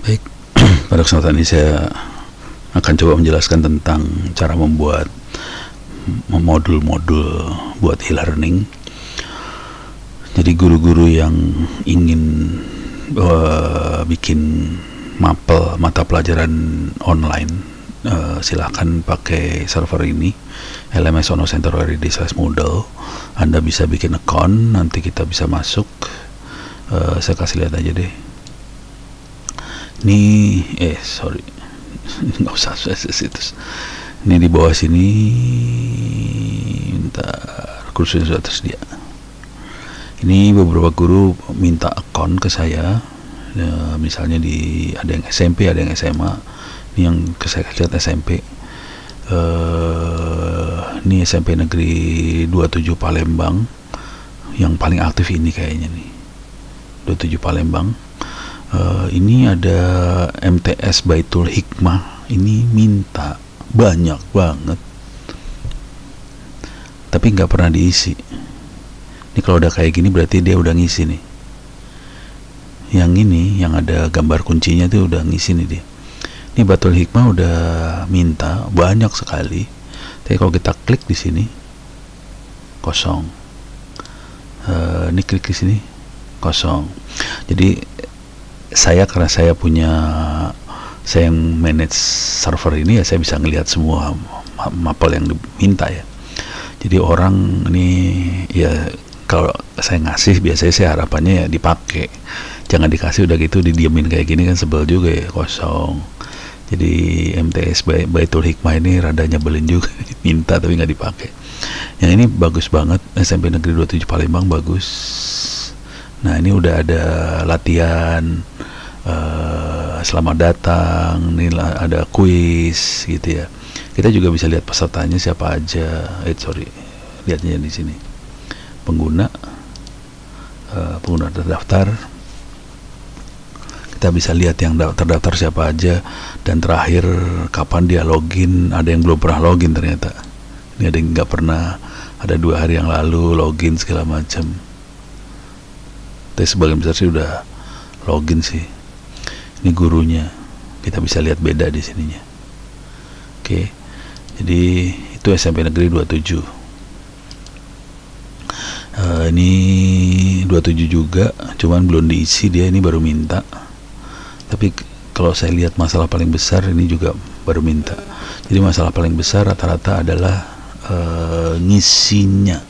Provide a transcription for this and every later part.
Baik, pada kesempatan ini saya akan coba menjelaskan tentang cara membuat modul-modul buat e-learning. Jadi guru-guru yang ingin bikin mapel mata pelajaran online, silahkan pakai server ini, LMS Ono Center Moodle. Anda bisa bikin account, nanti kita bisa masuk. Saya kasih lihat aja deh. Ini sorry, nggak usah situs. Ini di bawah sini, bentar, kursusnya sudah tersedia. Ini beberapa guru minta account ke saya, misalnya ada yang SMP, ada yang SMA. Ini yang saya lihat SMP. Ini SMP Negeri 27 Palembang, yang paling aktif ini kayaknya nih, 27 Palembang. Ini ada MTS Baitul Hikmah, ini minta banyak banget, tapi nggak pernah diisi. Ini kalau udah kayak gini berarti dia udah ngisi nih. Yang ini, yang ada gambar kuncinya tuh udah ngisi nih dia. Ini Baitul Hikmah udah minta banyak sekali, tapi kalau kita klik di sini kosong. Ini klik di sini kosong. Jadi karena saya yang manage server ini, ya saya bisa ngelihat semua mapel yang diminta ya. Jadi orang ini ya, kalau saya ngasih biasanya saya harapannya ya dipakai, jangan dikasih udah gitu didiemin kayak gini, kan sebel juga ya, kosong. Jadi MTS Baitul Hikmah ini rada nyebelin juga, minta tapi nggak dipakai. Yang ini bagus banget, SMP Negeri 27 Palembang, bagus. Nah ini udah ada latihan, selamat datang, ini ada kuis gitu ya. Kita juga bisa lihat pesertanya siapa aja. Lihatnya di sini. Pengguna terdaftar. Kita bisa lihat yang terdaftar siapa aja, dan terakhir kapan dia login. Ada yang belum pernah login ternyata. Ini ada yang nggak pernah, ada 2 hari yang lalu login segala macam. Tapi sebagian besar sih udah login sih. Ini gurunya, kita bisa lihat beda di sininya. Oke, jadi itu SMP Negeri 27. Ini 27 juga, cuman belum diisi dia, ini baru minta. Tapi kalau saya lihat masalah paling besar ini juga baru minta. Jadi masalah paling besar rata-rata adalah ngisinya.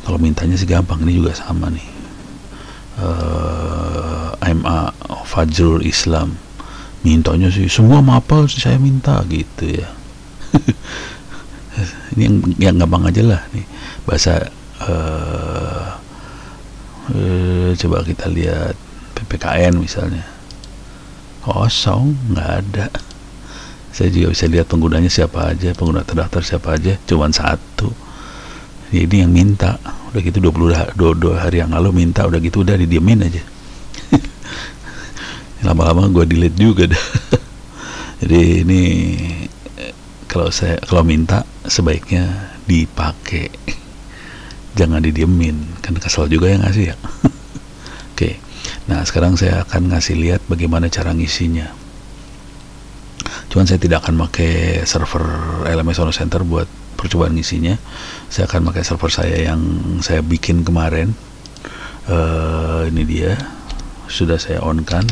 Kalau mintanya sih gampang, ini juga sama nih. MA Fajrul Islam mintanya sih semua mapel saya minta gitu ya. Ini yang gampang aja lah nih, bahasa coba kita lihat PPKN misalnya, kosong, nggak ada. Saya juga bisa lihat penggunanya siapa aja, pengguna terdaftar siapa aja, cuman 1. Jadi yang minta udah gitu 22 hari yang lalu minta, udah gitu udah didiemin aja. Lama-lama gue delete juga dah. Jadi ini kalau minta sebaiknya dipakai, jangan didiemin, kan kesel juga yang ngasih ya. Oke, nah sekarang saya akan ngasih lihat bagaimana cara ngisinya. Cuman saya tidak akan pakai server LMS Ono Center buat percobaan ngisinya. Saya akan pakai server saya yang saya bikin kemarin. Ini dia, sudah saya on kan.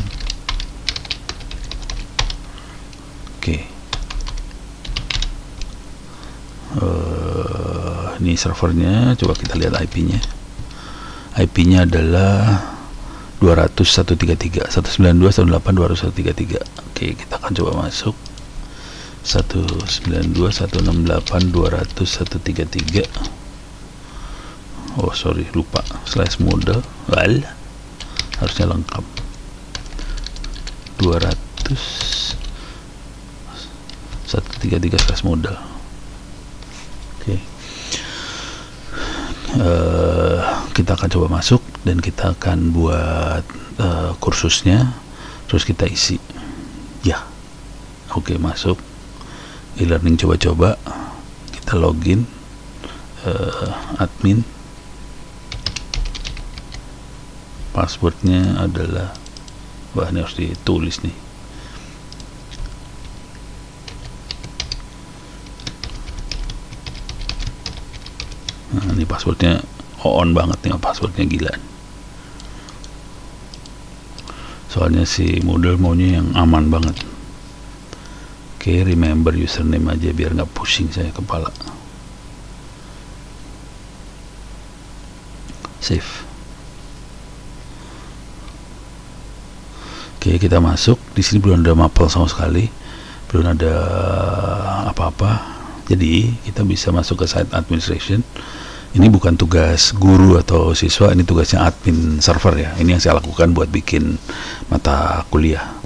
Oke. Ini servernya, coba kita lihat IP-nya. IP-nya adalah 200.133, 192.168.201.133. Oke, kita akan coba masuk. 192.168.201.133. Oh sorry, lupa /model. Harusnya lengkap. 200.133/model. Oke. Kita akan coba masuk dan kita akan buat kursusnya, terus kita isi ya. Oke, masuk e-learning, coba-coba kita login, admin, passwordnya adalah Wah, ini harus ditulis nih. Nah, ini passwordnya on banget nih, passwordnya gila. Soalnya si Moodle maunya yang aman banget. Oke, remember username aja biar nggak pusing saya kepala. Save. Oke, kita masuk. Di sini belum ada mapel sama sekali, belum ada apa-apa. Jadi kita bisa masuk ke site administration. Ini bukan tugas guru atau siswa, ini tugasnya admin server ya. Ini yang saya lakukan buat bikin mata kuliah.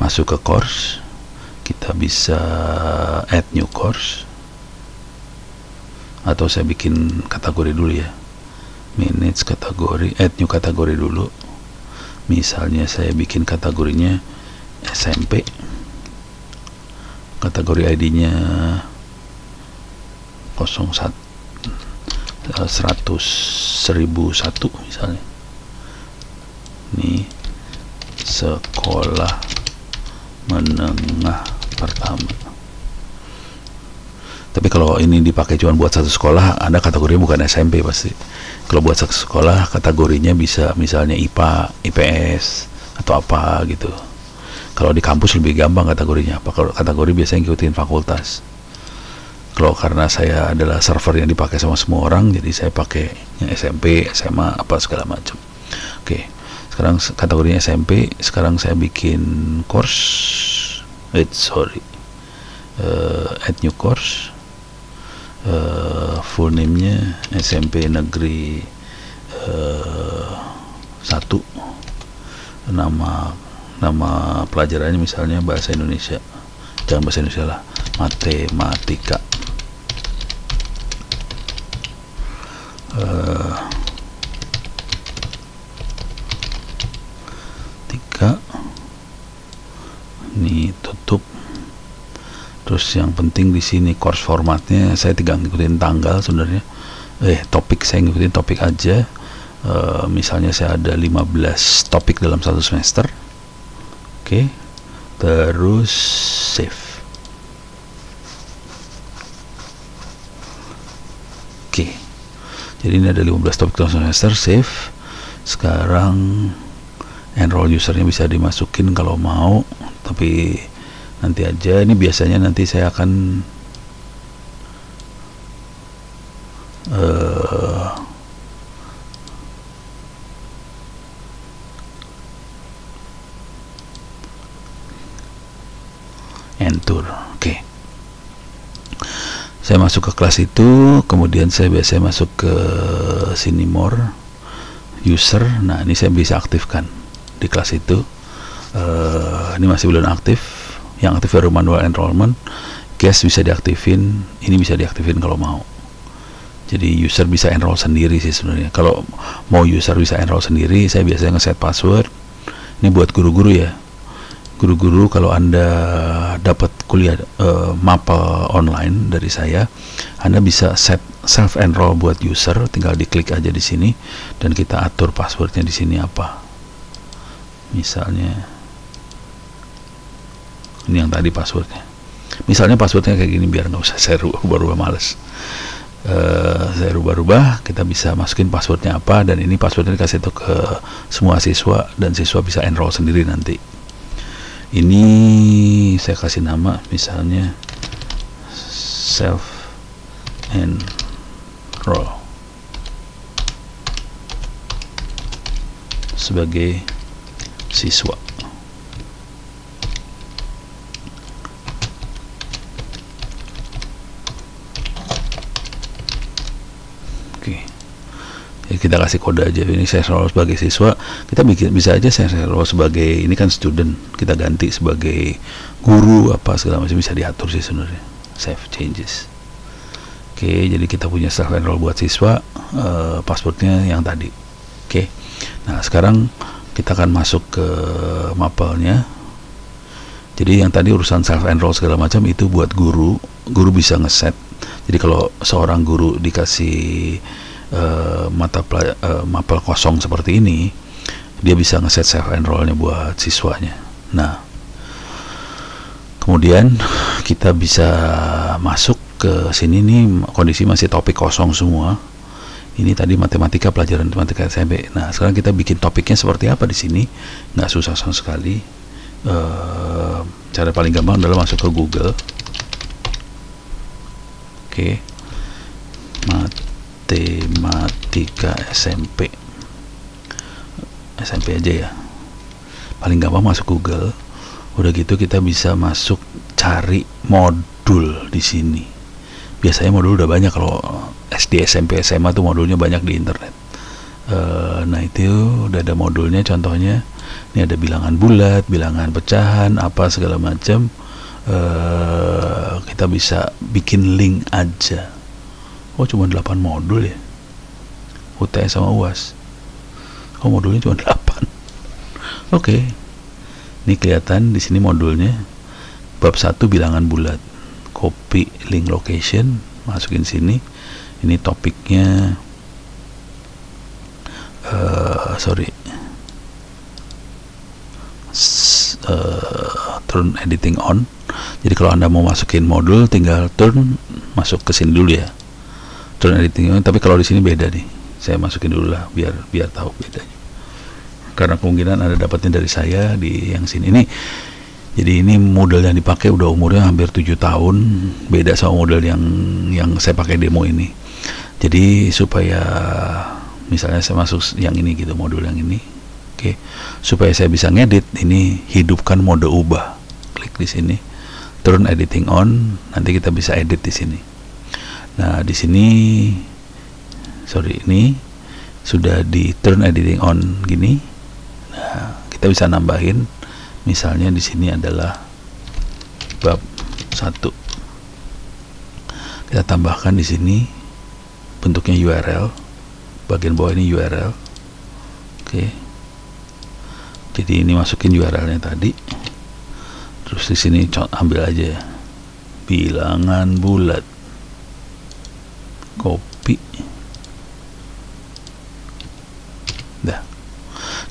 Masuk ke course, kita bisa add new course, atau saya bikin kategori dulu ya. Manage kategori, add new kategori dulu. Misalnya saya bikin kategorinya SMP, kategori ID-nya 01 1001 misalnya. Ini sekolah menengah pertama. Tapi kalau ini dipakai cuma buat satu sekolah, ada kategorinya bukan SMP pasti. Kalau buat satu sekolah, kategorinya bisa misalnya IPA, IPS, atau apa gitu. Kalau di kampus lebih gampang kategorinya apa. Kalau kategori biasanya ngikutin fakultas. Kalau karena saya adalah server yang dipakai sama semua orang, jadi saya pakai yang SMP, SMA, apa segala macam. Oke, sekarang kategorinya SMP. Sekarang saya bikin course. Add new course. Full name-nya SMP Negeri 1. Nama pelajarannya misalnya bahasa Indonesia. Jangan bahasa Indonesia lah, matematika. Ini tutup. Terus yang penting di sini course formatnya saya tinggal ngikutin tanggal sebenarnya. Topik saya ngikutin topik aja. Misalnya saya ada 15 topik dalam satu semester. Oke. Terus save. Oke. Jadi ini ada 15 topik dalam semester, save. Sekarang enroll usernya bisa dimasukin kalau mau, tapi nanti aja. Ini biasanya nanti saya akan enter. Oke. Saya masuk ke kelas itu, kemudian saya biasanya masuk ke sini more user. Nah, ini saya bisa aktifkan di kelas itu. Ini masih belum aktif. Yang aktif baru manual enrollment. Guest bisa diaktifin, ini bisa diaktifin kalau mau. Jadi user bisa enroll sendiri sih sebenarnya. Kalau mau user bisa enroll sendiri, saya biasanya ngeset password. Ini buat guru-guru ya. Guru-guru, kalau Anda dapat kuliah mapel online dari saya, Anda bisa set self enroll buat user, tinggal diklik aja di sini dan kita atur passwordnya di sini apa. Misalnya ini yang tadi passwordnya. Misalnya passwordnya kayak gini, biar nggak usah saya rubah-rubah, males. Saya rubah-rubah, kita bisa masukin passwordnya apa, dan ini passwordnya dikasih itu ke semua siswa, dan siswa bisa enroll sendiri nanti. Ini saya kasih nama misalnya self enroll sebagai siswa. Kita kasih kode aja, ini saya enroll sebagai siswa. Kita bisa aja saya enroll sebagai, ini kan student, kita ganti sebagai guru apa segala macam, bisa diatur sih sebenarnya. Save changes. Oke, jadi kita punya self enroll buat siswa, passwordnya yang tadi. Oke, nah sekarang kita akan masuk ke mapelnya. Jadi yang tadi urusan self enroll segala macam itu buat guru. Guru bisa ngeset. Jadi kalau seorang guru dikasih mapel kosong seperti ini, dia bisa ngeset self enrollnya buat siswanya. Nah, kemudian kita bisa masuk ke sini nih, kondisi masih topik kosong semua. Ini tadi matematika, pelajaran matematika SMP. Nah, sekarang kita bikin topiknya seperti apa di sini, nggak susah sama sekali. Cara paling gampang adalah masuk ke Google. Oke, matematika SMP aja ya. Paling gampang masuk Google. Udah gitu kita bisa masuk cari modul di sini. Biasanya modul udah banyak kalau SD, SMP, SMA tuh modulnya banyak di internet. Nah itu udah ada modulnya, contohnya ini ada bilangan bulat, bilangan pecahan, apa segala macam. Kita bisa bikin link aja. Oh, cuma 8 modul ya, UTS sama UAS. Oh, modulnya cuma 8. Oke. Ini kelihatan di sini modulnya. Bab 1 bilangan bulat. Copy link location, masukin sini. Ini topiknya turn editing on. Jadi kalau Anda mau masukin modul, tinggal masuk ke sini dulu ya. Turn editing on. Tapi kalau di sini beda nih. Saya masukin dulu lah biar tahu bedanya. Karena kemungkinan Anda dapatnya dari saya di yang sini. Jadi ini model yang dipakai udah umurnya hampir 7 tahun, beda sama model yang saya pakai demo ini. Jadi supaya misalnya saya masuk yang ini gitu, modul yang ini. Oke. Supaya saya bisa ngedit, ini hidupkan mode ubah. Klik di sini. Turn editing on, nanti kita bisa edit di sini. Nah, di sini ini sudah di turn editing on gini. Nah, kita bisa nambahin, misalnya di sini adalah bab 1. Kita tambahkan di sini bentuknya URL. Bagian bawah ini URL. Oke. Jadi ini masukin URL-nya tadi. Terus di sini ambil aja bilangan bulat. Copy. Dah.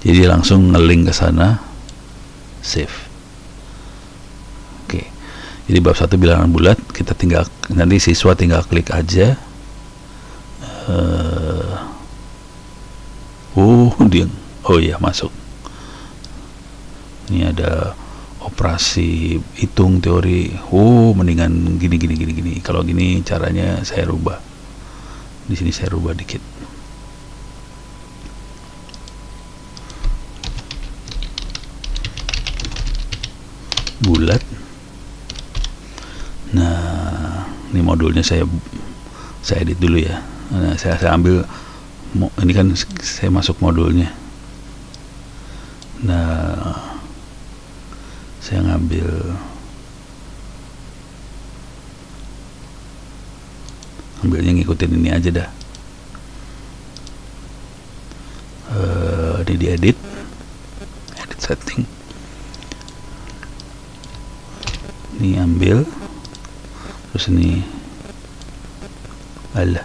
Jadi langsung nge-link ke sana. Save. Oke. Jadi bab 1 bilangan bulat, kita tinggal, nanti siswa tinggal klik aja. Oh iya, masuk. Ini ada operasi hitung teori. Mendingan gini. Kalau gini caranya saya rubah. Di sini saya rubah dikit. Bulat. Nah, ini modulnya saya edit dulu ya. Nah, saya ambil, ini kan saya masuk modulnya. Nah, saya ambilnya ngikutin ini aja dah. Ini diedit, edit setting. Ini ambil, terus ini alah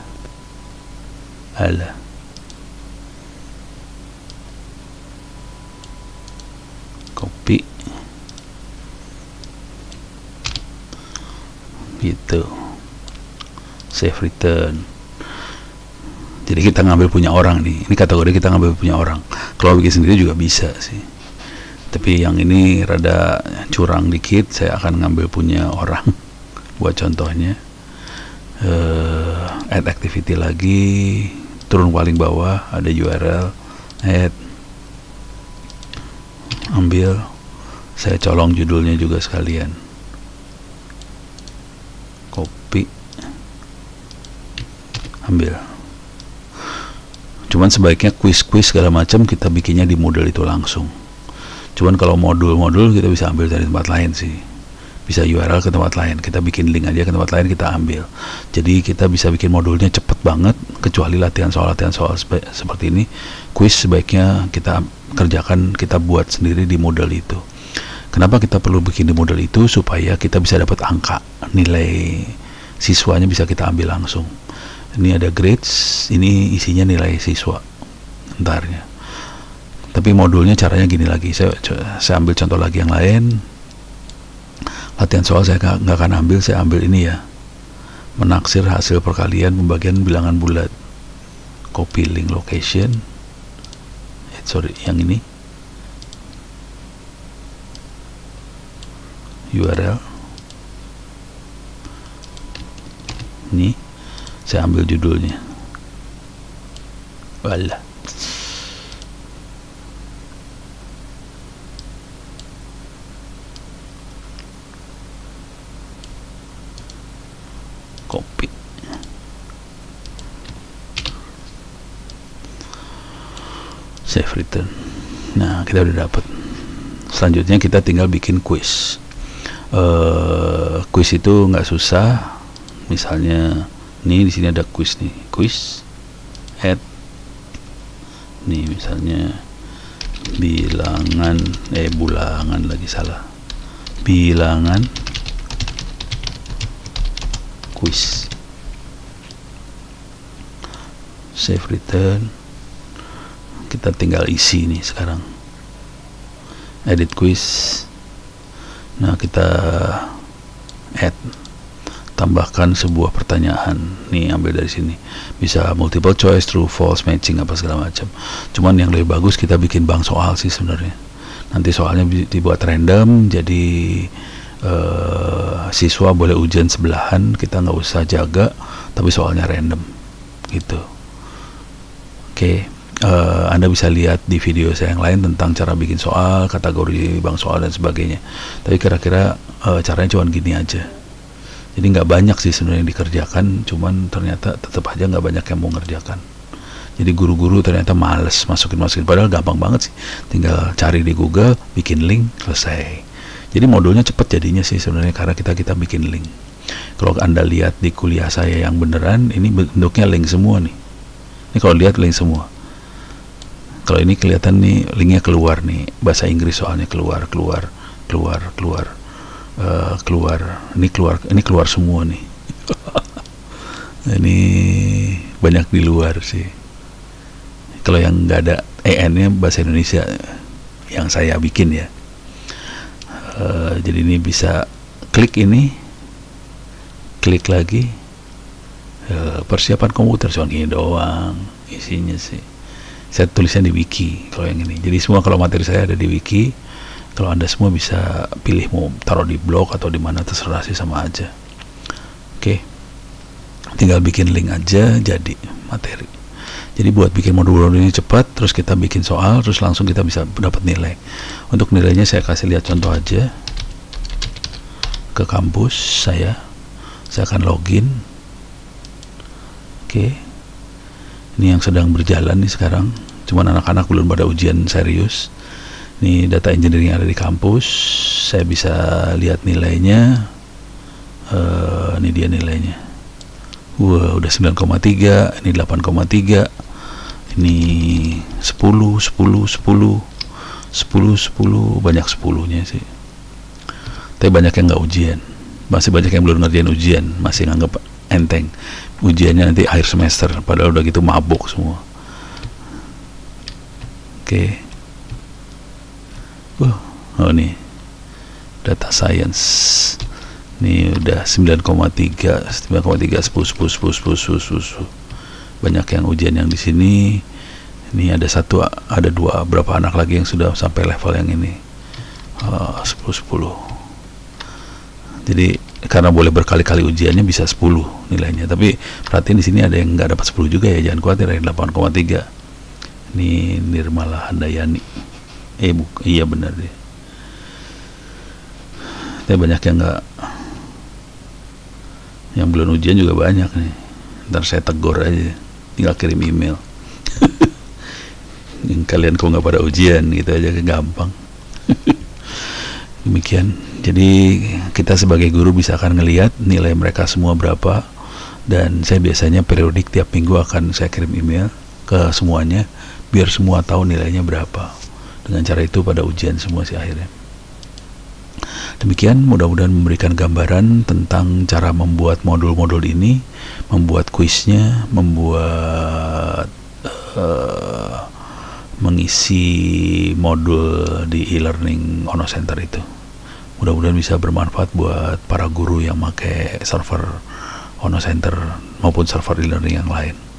copy gitu, save return. Jadi kita ngambil punya orang nih, ini kategori kita ngambil punya orang. Kalau bikin sendiri juga bisa sih, tapi yang ini rada curang dikit, saya akan ngambil punya orang. Buat contohnya, add activity lagi, turun paling bawah ada URL, add, ambil, saya colong judulnya juga sekalian, copy, ambil. Cuman sebaiknya quiz segala macam kita bikinnya di model itu langsung. Cuman kalau modul-modul kita bisa ambil dari tempat lain sih, bisa URL ke tempat lain, kita bikin link aja ke tempat lain, kita ambil. Jadi kita bisa bikin modulnya cepet banget, kecuali latihan soal seperti ini. Quiz sebaiknya kita kerjakan, kita buat sendiri di model itu. Kenapa kita perlu bikin di model itu? Supaya kita bisa dapat angka, nilai siswanya bisa kita ambil langsung. Ini ada grades, ini isinya nilai siswa entarnya. Tapi modulnya caranya gini lagi, saya ambil contoh lagi yang lain. Latihan soal saya nggak akan ambil, saya ambil ini ya, menaksir hasil perkalian pembagian bilangan bulat. Copy link location, sorry yang ini, URL ini, saya ambil judulnya. Walah, copy, save return. Nah, kita udah dapat. Selanjutnya kita tinggal bikin quiz. Quiz itu nggak susah. Misalnya nih di sini ada quiz nih, quiz add nih, misalnya bulangan lagi salah, bilangan quiz, save return. Kita tinggal isi nih sekarang, edit quiz. Nah, kita add, tambahkan sebuah pertanyaan nih, ambil dari sini, bisa multiple choice, true false, matching, apa segala macam. Cuman yang lebih bagus kita bikin bank soal sih sebenarnya. Nanti soalnya dibuat random, jadi siswa boleh ujian sebelahan, kita nggak usah jaga, tapi soalnya random gitu. Oke. Anda bisa lihat di video saya yang lain tentang cara bikin soal, kategori bank soal dan sebagainya. Tapi kira-kira caranya cuma gini aja. Jadi nggak banyak sih sebenarnya yang dikerjakan, cuman ternyata tetap aja nggak banyak yang mau ngerjakan. Jadi guru-guru ternyata males masukin, padahal gampang banget sih. Tinggal cari di Google, bikin link, selesai. Jadi modulnya cepet jadinya sih sebenarnya karena kita bikin link. Kalau Anda lihat di kuliah saya yang beneran, ini bentuknya link semua nih. Ini kalau lihat link semua. Kalau ini kelihatan nih linknya keluar nih, bahasa Inggris soalnya keluar. Ini keluar semua nih. Ini banyak di luar sih. Kalau yang nggak ada EN-nya bahasa Indonesia yang saya bikin ya. Jadi ini bisa klik ini, klik lagi, persiapan komputer, soal ini doang isinya sih. Saya tulisnya di wiki kalau yang ini. Jadi semua kalau materi saya ada di wiki. Kalau Anda semua bisa pilih mau taruh di blog atau di mana, terserah sih, sama aja. Oke. Tinggal bikin link aja jadi materi. Jadi buat bikin modul ini cepat, terus kita bikin soal, terus langsung kita bisa dapat nilai. Untuk nilainya saya kasih lihat contoh aja. Ke kampus saya akan login. Oke. Ini yang sedang berjalan nih sekarang, cuman anak-anak belum pada ujian serius. Ini data engineering yang ada di kampus, saya bisa lihat nilainya. Ini dia nilainya. Wah, udah 9,3, ini 8,3, ini 10, banyak 10-nya sih. Tapi banyak yang nggak ujian, masih banyak yang belum ngerjain ujian, masih nganggap enteng. Ujiannya nanti akhir semester, padahal udah gitu mabuk semua. Oke. Oh nih data science, ini udah 9,3, 10. Banyak yang ujian yang di sini. Ini ada dua, berapa anak lagi yang sudah sampai level yang ini, 10. Jadi karena boleh berkali-kali ujiannya bisa 10 nilainya. Tapi perhatiin di sini ada yang nggak dapat 10 juga ya, jangan khawatir, ada 8,3. Ini Nirmala Handayani. Iya benar deh. Tapi banyak yang nggak, yang belum ujian juga banyak nih. Ntar saya tegur aja, tinggal kirim email. Yang kalian kok nggak pada ujian, gitu aja, gampang. Demikian. Jadi kita sebagai guru bisa akan ngelihat nilai mereka semua berapa, dan saya biasanya periodik tiap minggu akan saya kirim email ke semuanya biar semua tahu nilainya berapa. Dengan cara itu pada ujian semua sih akhirnya. Demikian, mudah-mudahan memberikan gambaran tentang cara membuat modul-modul ini, membuat kuisnya, membuat mengisi modul di e-learning Ono Center itu. Mudah-mudahan bisa bermanfaat buat para guru yang pakai server Ono Center maupun server e-learning yang lain.